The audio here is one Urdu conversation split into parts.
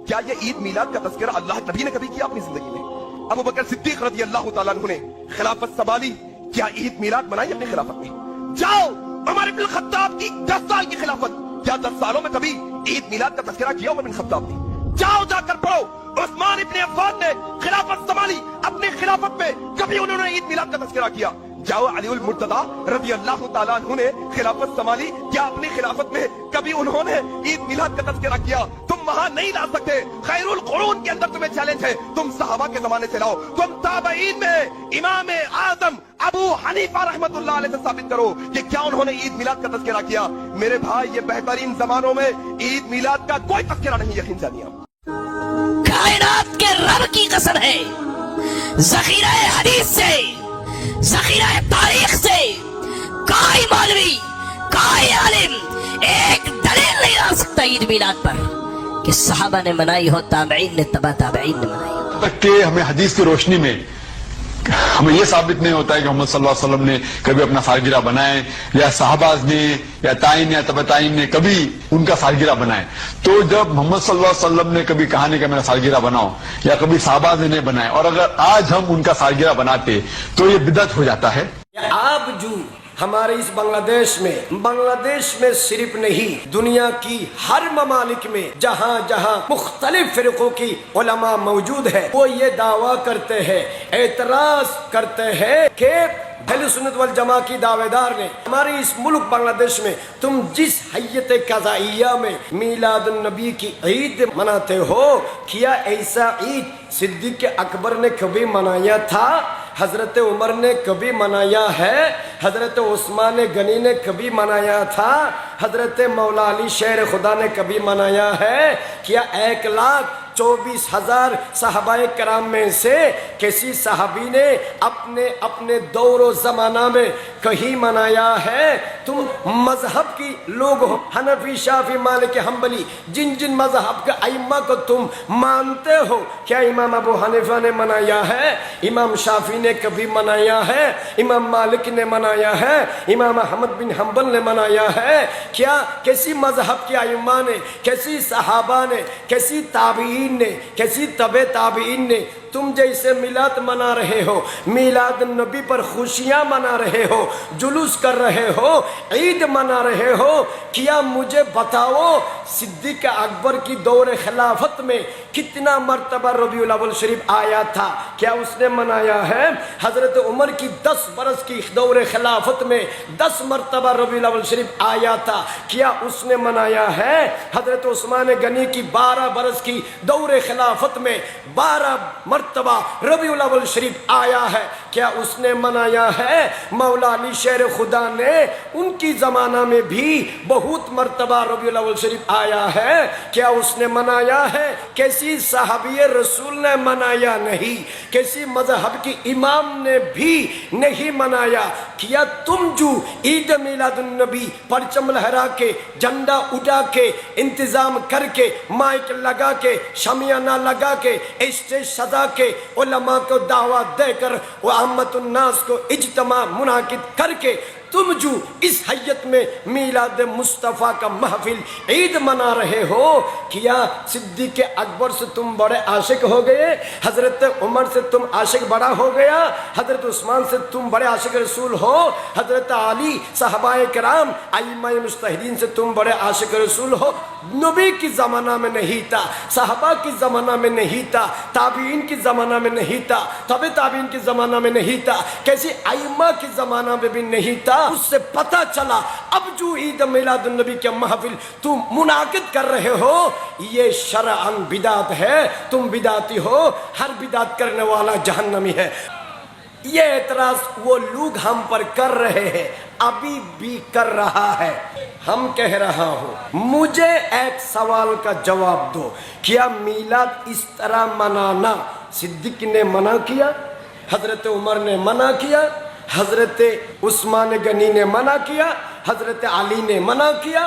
کیا یہ عید میلاد کا تذکرہ اللہ نبی نے کبھی کیا اپنی زندگی میں؟ ابو بکر صدیق رضی اللہ تعالیٰ عنہ نے خلافت سنبھالی، کیا عید میلاد منائی اپنی خلافت میں؟ جاؤ عمر بن الخطاب کی 10 سال کی خلافت، کیا 10 سالوں میں کبھی عید میلاد کا تذکرہ کیا عمر بن الخطاب نے؟ جاؤ جا کر پڑھو عثمان ابن عفان نے خلافت سنبھالی، اپنی خلافت میں کبھی انہوں نے عید میلاد کا تذکرہ کیا؟ جاؤ علی المرتضی رضی اللہ تعالیٰ عنہ نے خلافت سنبھالی، کیا اپنی خلافت میں کبھی انہوں نے عید میلاد کا تذکرہ کیا؟ تم وہاں نہیں لا سکتے، خیر القرون کے اندر تمہیں چیلنج ہے، تم صحابہ کے زمانے سے لاؤ، تم تابعین میں امام اعظم ابو حنیفہ رحمت اللہ علیہ سے ثابت کرو کہ کیا انہوں نے عید میلاد کا تذکرہ کیا؟ میرے بھائی یہ بہترین زمانوں میں عید میلاد کا کوئی تذکرہ نہیں، یقین جانیے۔ کائنات کے رب کی قسم ہے، ذخیرہ حدیث سے، ذخیرہ تاریخ سے کوئی مولوی، کوئی عالم ایک دلیل نہیں لا سکتا عید میلاد پر کہ صحابہ نے منائی ہو، تابعین نے، تبع تابعین نے منائی ہو۔ تک کہ ہمیں حدیث کی روشنی میں ہمیں یہ ثابت نہیں ہوتا ہے کہ محمد صلی اللہ علیہ وسلم نے کبھی اپنا سالگرہ بنائے، یا صحابہ نے یا تائین یا تبع تائین نے کبھی ان کا سالگرہ بنائے۔ تو جب محمد صلی اللہ علیہ وسلم نے کبھی کہا نہیں کہ میرا سالگرہ بناؤ، یا کبھی صحابہ نے بنائے، اور اگر آج ہم ان کا سالگرہ بناتے تو یہ بدعت ہو جاتا ہے۔ آپ جو ہمارے اس بنگلہ دیش میں صرف نہیں، دنیا کی ہر ممالک میں جہاں جہاں مختلف فرقوں کی علماء موجود ہے، وہ یہ دعویٰ کرتے ہیں، اعتراض کرتے ہیں کہ اہل سنت والجماع کی دعوے دار نے ہمارے اس ملک بنگلہ دیش میں تم جس حیت قضائیہ میں میلاد النبی کی عید مناتے ہو، کیا ایسا عید صدیق اکبر نے کبھی منایا تھا؟ حضرت عمر نے کبھی منایا ہے؟ حضرت عثمان غنی نے کبھی منایا تھا؟ حضرت مولا علی شیر خدا نے کبھی منایا ہے؟ کیا 1,24,000 صحابہ کرام میں سے کسی صحابی نے اپنے دور و زمانہ میں کہیں منایا ہے؟ تم مذہب کی لوگ ہو، حنفی، شافعی، مالک، حنبلی، جن مذہب کے ائمہ کو تم مانتے ہو، کیا امام ابو حنیفہ نے منایا ہے؟ امام شافعی نے کبھی منایا ہے؟ امام مالک نے منایا ہے؟ امام احمد بن حنبل نے منایا ہے؟ کیا کسی مذہب کے ائمہ نے، کسی صحابہ نے، کسی تابعین نے، کسی تبع تابعین نے تم جیسے میلاد منا رہے ہو، میلاد النبی پر خوشیاں منا رہے ہو، جلوس کر رہے ہو، عید منا رہے ہو؟ کیا مجھے بتاؤ صدیق اکبر کی دور خلافت میں کتنا مرتبہ ربیع الاول شریف آیا تھا؟ کیا اس نے منایا ہے؟ حضرت عمر کی 10 برس کی دور خلافت میں 10 مرتبہ ربیع الاول شریف آیا تھا، کیا اس نے منایا ہے؟ حضرت عثمان غنی کی 12 برس کی دور خلافت میں 12 مرتبہ ربیع الاول شریف آیا ہے، کیا اس نے منایا ہے؟ مولا علی شیر خدا نے ان کی زمانہ میں بھی بہت مرتبہ ربیع الاول شریف آیا ہے، کیا اس نے منایا ہے؟ کسی صحابی رسول نے منایا نہیں، کسی مذہب کی امام نے بھی نہیں منایا۔ کیا تم جو عید میلاد النبی پرچم لہرا کے، جھنڈا اٹھا کے، انتظام کر کے، مائک لگا کے، شامیانہ لگا کے، اسٹیج سجا کے، علماء کو دعوت دے کر، عامت الناس کو اجتماع منعقد کر کے، تم جو اس حیت میں میلاد مصطفیٰ کا محفل عید منا رہے ہو، کیا صدیق اکبر سے تم بڑے عاشق ہو گئے؟ حضرت عمر سے تم عاشق بڑا ہو گیا؟ حضرت عثمان سے تم بڑے عاشق رسول ہو؟ حضرت علی، صحابہ کرام، ائمہ مجتہدین سے تم بڑے عاشق رسول ہو؟ نبی کی زمانہ میں نہیں تھا، صحابہ کی زمانہ میں نہیں تھا، تابعین کی زمانہ میں نہیں تھا، تبع تابعین کی زمانہ میں نہیں تھا، کیسی ائمہ کی زمانہ میں بھی نہیں تھا۔ اس سے پتہ چلا اب جو عید میلاد النبی کے محفل تم منعقد کر رہے ہو، یہ شرعاً بدعت ہے، تم بدعتی ہو، ہر بدعت کرنے والا جہنمی ہے۔ یہ اعتراض وہ لوگ ہم پر کر رہے ہیں، ابھی بھی کر رہا ہے۔ ہم کہہ رہا ہوں، مجھے ایک سوال کا جواب دو، کیا میلاد اس طرح منانا صدیق نے منع کیا؟ حضرت عمر نے منع کیا؟ حضرت عثمان غنی نے منع کیا؟ حضرت علی نے منع کیا؟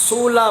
16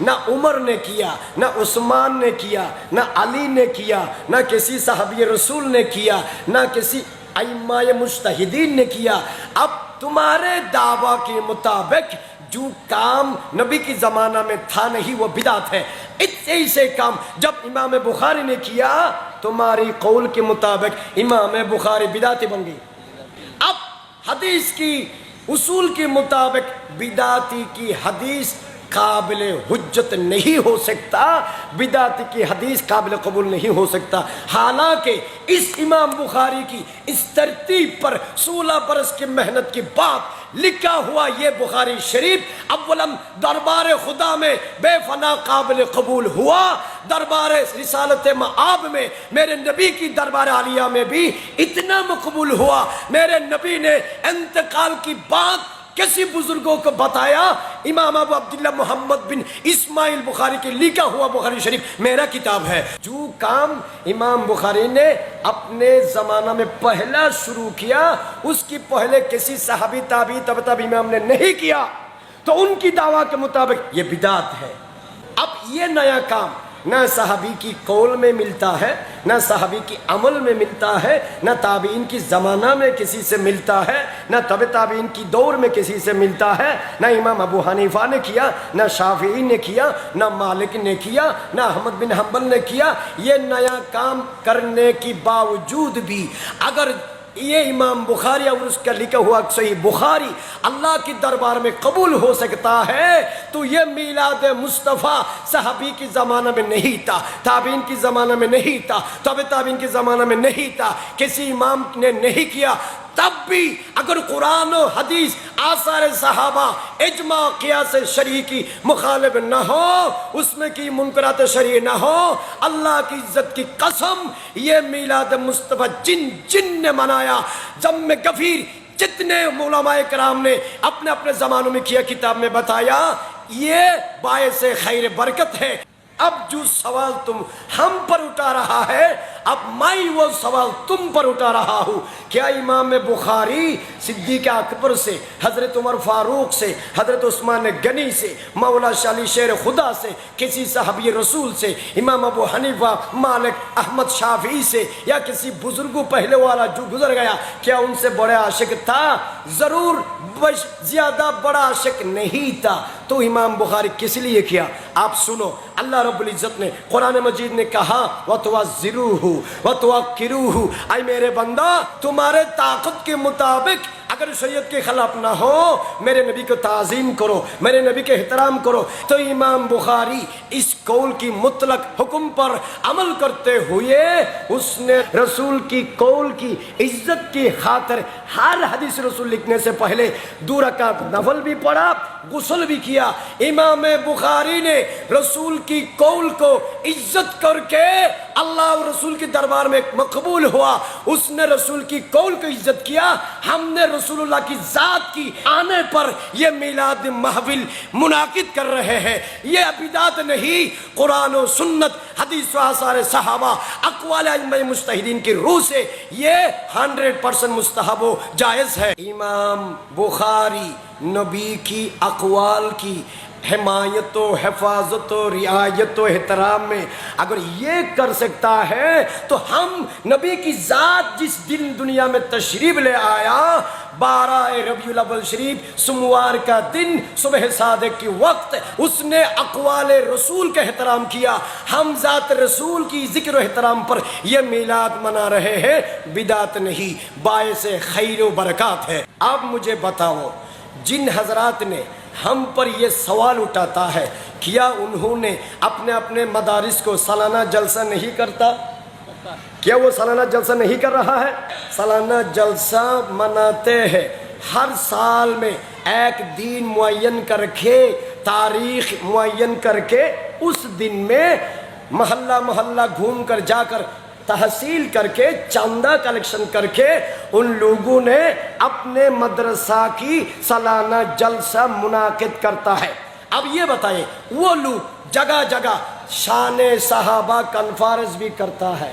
نہ عمر نے کیا، نہ عثمان نے کیا، نہ علی نے کیا، نہ کسی صحابی رسول نے کیا، نہ کسی ائمہ مجتہدین نے کیا۔ اب تمہارے دعویٰ کے مطابق جو کام نبی کی زمانہ میں تھا نہیں وہ بدعت ہے، اتنے سے کام جب امام بخاری نے کیا تمہاری قول کے مطابق امام بخاری بدعتی بن گئی۔ اب حدیث کی اصول کے مطابق بدعتی کی حدیث قابل حجت نہیں ہو سکتا، بدعتی کی حدیث قابل قبول نہیں ہو سکتا، حالانکہ اس امام بخاری کی اس ترتیب پر 16 برس کی محنت کے بعد لکھا ہوا یہ بخاری شریف اولاً دربار خدا میں بے فنا قابل قبول ہوا، دربار رسالت معاب میں میرے نبی کی دربار عالیہ میں بھی اتنا مقبول ہوا۔ میرے نبی نے انتقال کی بات کسی بزرگوں کو بتایا، امام ابو عبداللہ محمد بن اسماعیل بخاری کے لکھا ہوا بخاری شریف میرا کتاب ہے۔ جو کام امام بخاری نے اپنے زمانہ میں پہلا شروع کیا اس کی پہلے کسی صحابی تابعی تبع تابعی امام نے نہیں کیا، تو ان کی دعویٰ کے مطابق یہ بدعت ہے۔ اب یہ نیا کام نہ صحابی کی قول میں ملتا ہے، نہ صحابی کی عمل میں ملتا ہے، نہ تابعین کی زمانہ میں کسی سے ملتا ہے، نہ تبع تابعین کی دور میں کسی سے ملتا ہے، نہ امام ابو حنیفہ نے کیا، نہ شافعی نے کیا، نہ مالک نے کیا، نہ احمد بن حنبل نے کیا۔ یہ نیا کام کرنے کی باوجود بھی اگر یہ امام بخاری اور اس کا لکھا ہوا صحیح بخاری اللہ کی دربار میں قبول ہو سکتا ہے تو یہ میلاد مصطفیٰ صحابی کی زمانہ میں نہیں تھا، تابعین کی زمانہ میں نہیں تھا، تبع تابعین کی زمانہ میں نہیں تھا، کسی امام نے نہیں کیا۔ تب بھی اگر قرآن و حدیث آثار صحابہ اجماع قیاس شرعی کی مخالف نہ ہو، اس میں کی منکرات شرعی نہ ہو، اللہ کی عزت کی قسم یہ میلاد مصطفیٰ جن نے منایا، ضم غفیر جتنے علماء کرام نے اپنے اپنے زمانوں میں کیا، کتاب میں بتایا، یہ باعث خیر برکت ہے۔ اب جو سوال تم ہم پر اٹھا رہا ہے، اب میں وہ سوال تم پر اٹھا رہا ہوں، کیا امام بخاری صدیق اکبر سے، حضرت عمر فاروق سے، حضرت عثمان غنی سے، مولا شالی شیر خدا سے، کسی صحابی رسول سے، امام ابو حنیفہ، مالک، احمد شافعی سے، یا کسی بزرگوں پہلے والا جو گزر گیا، کیا ان سے بڑے عاشق تھا؟ ضرور زیادہ بڑا عاشق نہیں تھا، تو امام بخاری کس لیے کیا؟ آپ سنو، اللہ رب العزت نے قرآن مجید نے کہا وَتُوَزِّرُوهُ وَتُوَقِّرُوهُ، اے میرے بندہ تمہارے طاقت کے مطابق اگر شریعت کے خلاف نہ ہو میرے نبی کو تعظیم کرو، میرے نبی کے احترام کرو۔ تو امام بخاری اس قول کی مطلق حکم پر عمل کرتے ہوئے اس نے رسول کی قول کی عزت کی خاطر ہر حدیث رسول لکھنے سے پہلے 2 رکعت نفل بھی پڑھا، غسل بھی کیا۔ امام بخاری نے رسول کی قول کو عزت کر کے اللہ اور رسول کے دربار میں مقبول ہوا، اس نے رسول کی قول کو عزت کیا۔ ہم نے رسول اللہ کی ذات کی آنے پر یہ میلاد محفل منعقد کر رہے ہیں، یہ بدعت نہیں، قرآن و سنت، حدیث و آثار صحابہ، اقوال ائمہ مجتہدین کی روح سے یہ 100% مستحب و جائز ہے۔ امام بخاری نبی کی اقوال کی حمایت و حفاظت و رعایت و احترام میں اگر یہ کر سکتا ہے تو ہم نبی کی ذات جس دن دنیا میں تشریف لے آیا 12 ربیع الاول شریف سوموار کا دن صبح صادق کی وقت اس نے اقوال رسول کا احترام کیا، ہم ذات رسول کی ذکر و احترام پر یہ میلاد منا رہے ہیں، بدعت نہیں، باعث خیر و برکات ہے۔ اب مجھے بتاؤ، جن حضرات نے ہم پر یہ سوال اٹھاتا ہے کیا انہوں نے اپنے اپنے مدارس کو سالانہ جلسہ نہیں کرتا؟ کیا وہ سالانہ جلسہ نہیں کر رہا ہے؟ سالانہ جلسہ مناتے ہیں، ہر سال میں ایک دن معین کر کے، تاریخ معین کر کے، اس دن میں محلہ محلہ گھوم کر جا کر تحصیل کر کے چاندہ کلیکشن کر کے ان لوگوں نے اپنے مدرسہ کی سالانہ جلسہ منعقد کرتا ہے۔ اب یہ بتائیں، وہ لوگ جگہ جگہ شان صحابہ کانفرنس بھی کرتا ہے۔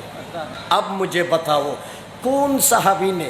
اب مجھے بتاؤ کون صحابی نے